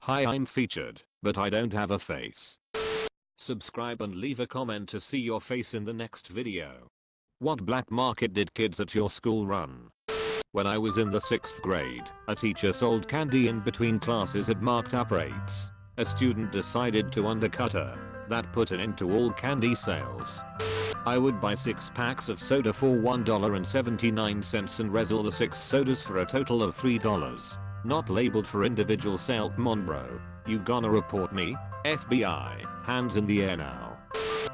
Hi, I'm featured, but I don't have a face. Subscribe and leave a comment to see your face in the next video. What black market did kids at your school run? When I was in the 6th grade, a teacher sold candy in between classes at marked up rates. A student decided to undercut her. That put an end to all candy sales. I would buy 6 packs of soda for $1.79 and refill the 6 sodas for a total of $3. Not labeled for individual sale. Come on bro, you gonna report me? FBI, hands in the air now.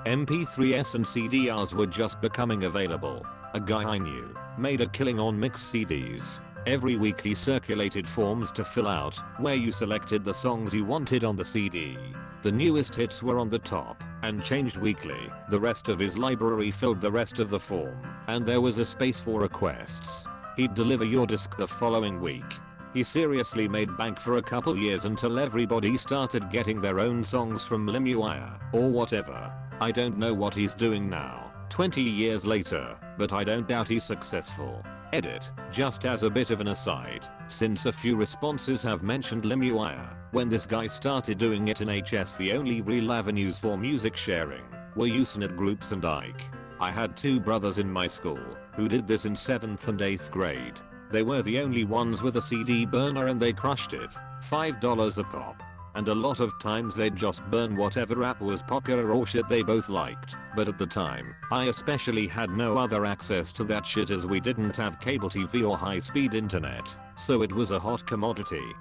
MP3s and CDRs were just becoming available. A guy I knew made a killing on mixed CDs. Every week he circulated forms to fill out where you selected the songs you wanted on the CD. The newest hits were on the top and changed weekly. The rest of his library filled the rest of the form, and there was a space for requests. He'd deliver your disc the following week. He seriously made bank for a couple years until everybody started getting their own songs from LimeWire or whatever. I don't know what he's doing now, 20 years later, but I don't doubt he's successful. Edit, just as a bit of an aside, since a few responses have mentioned LimeWire, when this guy started doing it in HS, the only real avenues for music sharing were Usenet groups and Ike. I had 2 brothers in my school who did this in 7th and 8th grade. They were the only ones with a CD burner and they crushed it, $5 a pop. And a lot of times they'd just burn whatever rap was popular or shit they both liked. But at the time, I especially had no other access to that shit as we didn't have cable TV or high-speed internet, so it was a hot commodity.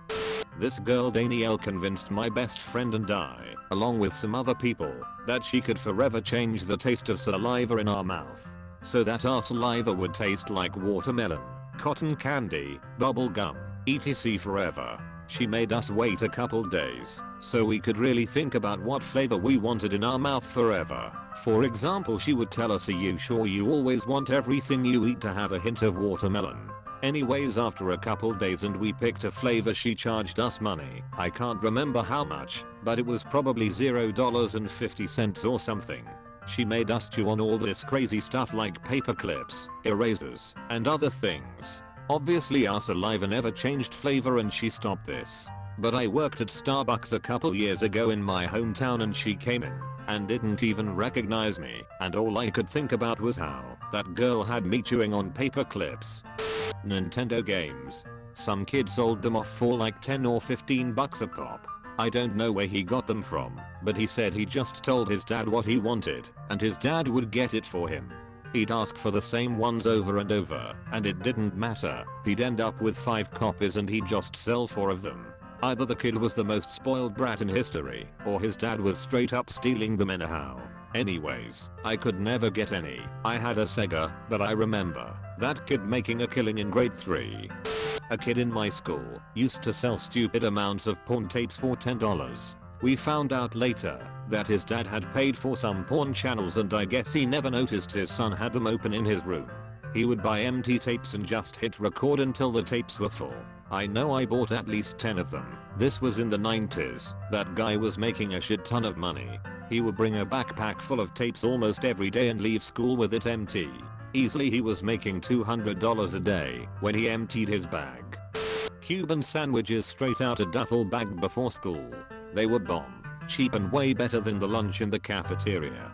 This girl Danielle convinced my best friend and I, along with some other people, that she could forever change the taste of saliva in our mouth. So that our saliva would taste like watermelon, cotton candy, bubble gum, etc. forever. She made us wait a couple days so we could really think about what flavor we wanted in our mouth forever. For example, she would tell us, are you sure you always want everything you eat to have a hint of watermelon? Anyways, after a couple days and we picked a flavor, she charged us money. I can't remember how much, but it was probably $0.50 or something. She made us chew on all this crazy stuff like paper clips, erasers, and other things. Obviously our saliva never changed flavor and she stopped this. But I worked at Starbucks a couple years ago in my hometown and she came in and didn't even recognize me, and all I could think about was how that girl had me chewing on paper clips. Nintendo games. Some kid sold them off for like 10 or 15 bucks a pop. I don't know where he got them from, but he said he just told his dad what he wanted and his dad would get it for him. He'd ask for the same ones over and over, and it didn't matter. He'd end up with 5 copies and he'd just sell 4 of them. Either the kid was the most spoiled brat in history, or his dad was straight up stealing them anyhow. Anyways, I could never get any. I had a Sega, but I remember that kid making a killing in grade 3. A kid in my school used to sell stupid amounts of porn tapes for $10. We found out later that his dad had paid for some porn channels and I guess he never noticed his son had them open in his room. He would buy empty tapes and just hit record until the tapes were full. I know I bought at least 10 of them. This was in the 90s. That guy was making a shit ton of money. He would bring a backpack full of tapes almost every day and leave school with it empty. Easily he was making $200 a day when he emptied his bag. Cuban sandwiches straight out a duffel bag before school. They were bomb, cheap and way better than the lunch in the cafeteria.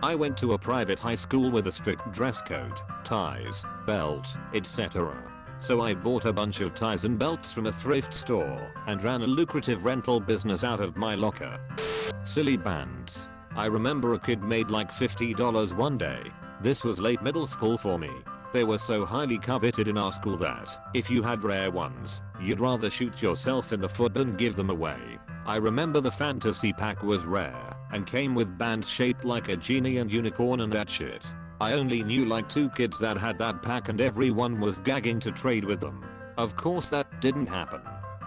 I went to a private high school with a strict dress code, ties, belt, etc. So I bought a bunch of ties and belts from a thrift store and ran a lucrative rental business out of my locker. Silly bands. I remember a kid made like $50 one day. This was late middle school for me. They were so highly coveted in our school that if you had rare ones, you'd rather shoot yourself in the foot than give them away. I remember the fantasy pack was rare and came with bands shaped like a genie and unicorn and that shit. I only knew like 2 kids that had that pack and everyone was gagging to trade with them. Of course that didn't happen.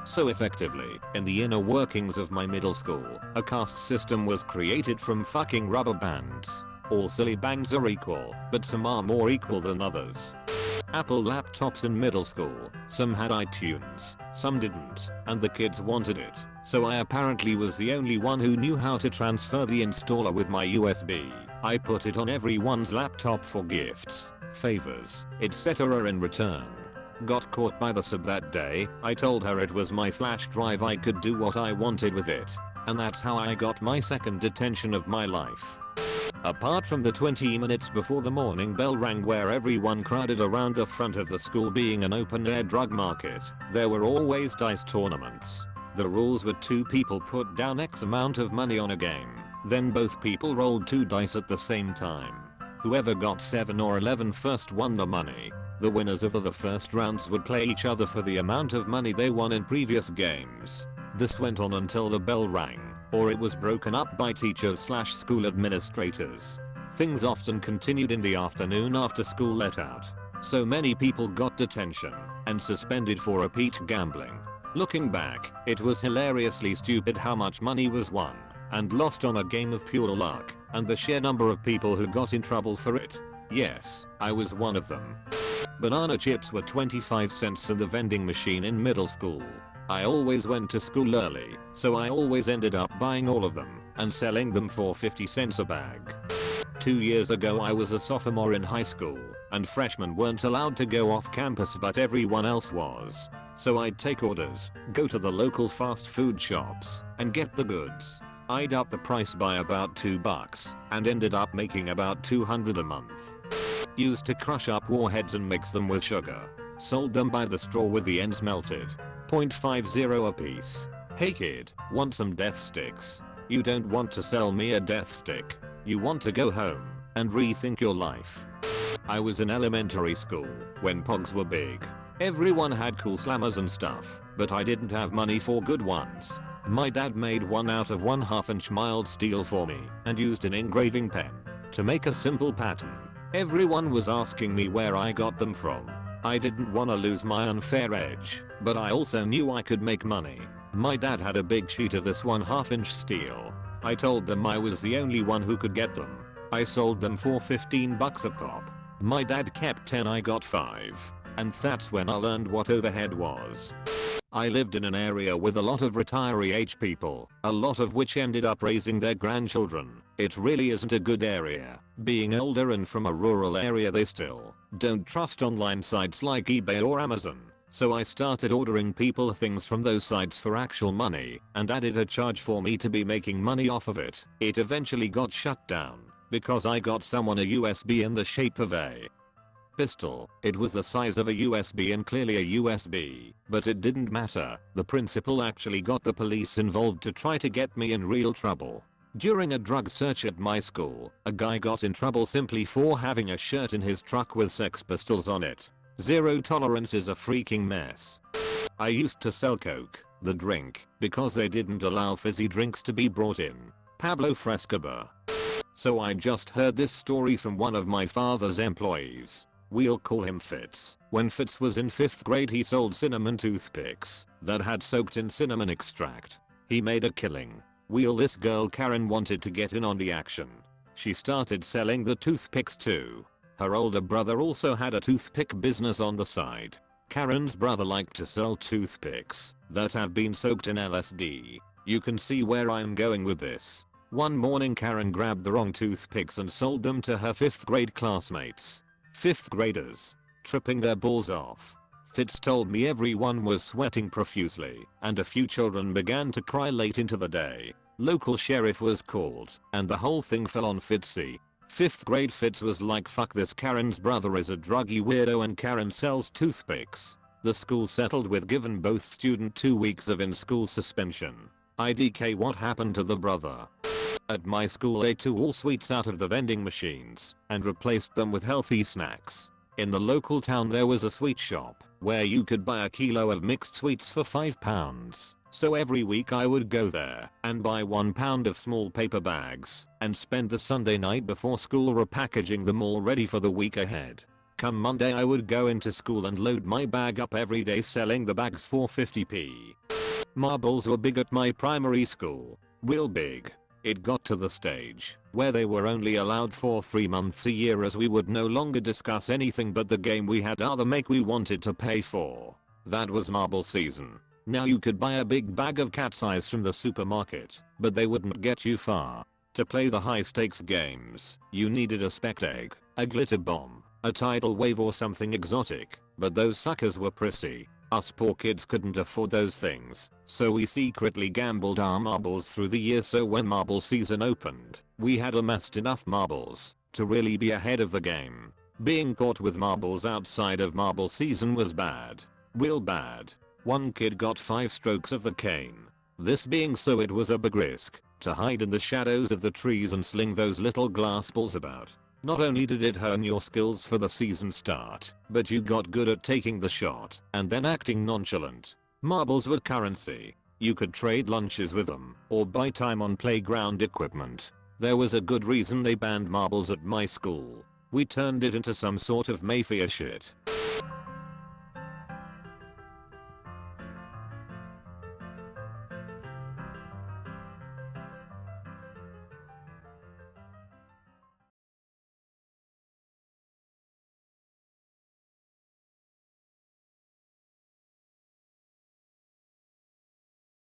So effectively, in the inner workings of my middle school, a caste system was created from fucking rubber bands. All silly bands are equal, but some are more equal than others. Apple laptops in middle school. Some had iTunes, some didn't, and the kids wanted it. So I apparently was the only one who knew how to transfer the installer with my USB. I put it on everyone's laptop for gifts, favors, etc. in return. Got caught by the sub that day. I told her it was my flash drive, I could do what I wanted with it. And that's how I got my second detention of my life. Apart from the 20 minutes before the morning bell rang where everyone crowded around the front of the school being an open air drug market, there were always dice tournaments. The rules were 2 people put down X amount of money on a game, then both people rolled 2 dice at the same time. Whoever got 7 or 11 first won the money. The winners of the first rounds would play each other for the amount of money they won in previous games. This went on until the bell rang, or it was broken up by teachers/school administrators. Things often continued in the afternoon after school let out. So many people got detention and suspended for repeat gambling. Looking back, it was hilariously stupid how much money was won and lost on a game of pure luck, and the sheer number of people who got in trouble for it. Yes, I was one of them. Banana chips were 25 cents in the vending machine in middle school. I always went to school early, so I always ended up buying all of them and selling them for 50 cents a bag. 2 years ago I was a sophomore in high school, and freshmen weren't allowed to go off campus but everyone else was. So I'd take orders, go to the local fast food shops, and get the goods. I'd up the price by about $2 and ended up making about $200 a month. Used to crush up warheads and mix them with sugar. Sold them by the straw with the ends melted. 0.50 a piece. Hey kid, want some death sticks? You don't want to sell me a death stick. You want to go home and rethink your life. I was in elementary school when pogs were big. Everyone had cool slammers and stuff, but I didn't have money for good ones. My dad made one out of 1/2 inch mild steel for me and used an engraving pen to make a simple pattern. Everyone was asking me where I got them from. I didn't want to lose my unfair edge, but I also knew I could make money. My dad had a big sheet of this 1/2 inch steel. I told them I was the only one who could get them. I sold them for $15 a pop. My dad kept 10, I got 5. And that's when I learned what overhead was. I lived in an area with a lot of retiree age people, a lot of which ended up raising their grandchildren. It really isn't a good area. Being older and from a rural area, they still don't trust online sites like eBay or Amazon. So I started ordering people things from those sites for actual money and added a charge for me to be making money off of it. It eventually got shut down because I got someone a USB in the shape of a pistol. It was the size of a USB and clearly a USB, but it didn't matter. The principal actually got the police involved to try to get me in real trouble. During a drug search at my school, a guy got in trouble simply for having a shirt in his truck with Sex Pistols on it. Zero tolerance is a freaking mess. I used to sell Coke, the drink, because they didn't allow fizzy drinks to be brought in. Pablo Frescobar. So I just heard this story from one of my father's employees. We'll call him Fitz. When Fitz was in 5th grade, he sold cinnamon toothpicks that had soaked in cinnamon extract. He made a killing. This girl Karen wanted to get in on the action. She started selling the toothpicks too. Her older brother also had a toothpick business on the side. Karen's brother liked to sell toothpicks that have been soaked in LSD. You can see where I'm going with this. One morning Karen grabbed the wrong toothpicks and sold them to her 5th grade classmates. 5th graders, tripping their balls off. Fitz told me everyone was sweating profusely, and a few children began to cry late into the day. Local sheriff was called, and the whole thing fell on Fitzy. 5th grade Fitz was like, fuck this, Karen's brother is a druggy weirdo and Karen sells toothpicks. The school settled with giving both student 2 weeks of in-school suspension. IDK, what happened to the brother? At my school they took all sweets out of the vending machines and replaced them with healthy snacks. In the local town there was a sweet shop where you could buy a kilo of mixed sweets for £5. So every week I would go there and buy 1 pound of small paper bags and spend the Sunday night before school repackaging them all ready for the week ahead. Come Monday I would go into school and load my bag up every day, selling the bags for 50p. Marbles were big at my primary school. Real big. It got to the stage where they were only allowed for 3 months a year, as we would no longer discuss anything but the game we had other make we wanted to pay for. That was marble season. Now you could buy a big bag of cat's eyes from the supermarket, but they wouldn't get you far. To play the high stakes games, you needed a spec egg, a glitter bomb, a tidal wave or something exotic. but those suckers were pricey. Us poor kids couldn't afford those things, so we secretly gambled our marbles through the year, so when marble season opened, we had amassed enough marbles to really be ahead of the game. Being caught with marbles outside of marble season was bad. Real bad. One kid got 5 strokes of the cane. This being so, it was a big risk to hide in the shadows of the trees and sling those little glass balls about. Not only did it hone your skills for the season start, but you got good at taking the shot and then acting nonchalant. Marbles were currency. You could trade lunches with them or buy time on playground equipment. There was a good reason they banned marbles at my school. We turned it into some sort of mafia shit.